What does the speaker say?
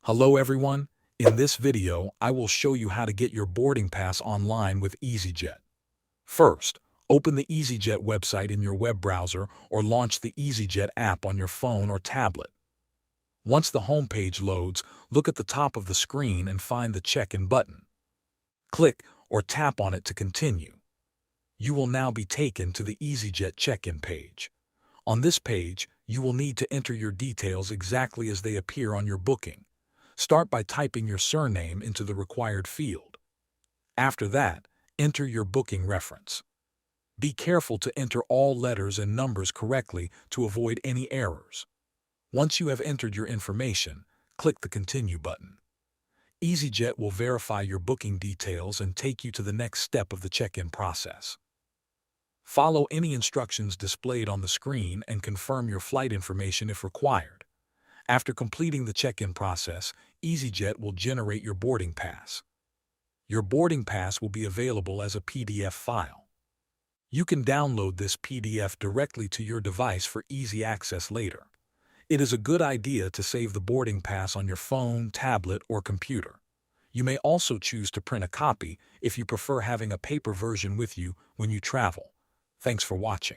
Hello everyone, in this video I will show you how to get your boarding pass online with EasyJet. First, open the EasyJet website in your web browser or launch the EasyJet app on your phone or tablet. Once the home page loads, look at the top of the screen and find the check-in button. Click or tap on it to continue. You will now be taken to the EasyJet check-in page. On this page, you will need to enter your details exactly as they appear on your booking. Start by typing your surname into the required field. After that, enter your booking reference. Be careful to enter all letters and numbers correctly to avoid any errors. Once you have entered your information, click the Continue button. EasyJet will verify your booking details and take you to the next step of the check-in process. Follow any instructions displayed on the screen and confirm your flight information if required. After completing the check-in process, EasyJet will generate your boarding pass. Your boarding pass will be available as a PDF file. You can download this PDF directly to your device for easy access later. It is a good idea to save the boarding pass on your phone, tablet, or computer. You may also choose to print a copy if you prefer having a paper version with you when you travel. Thanks for watching.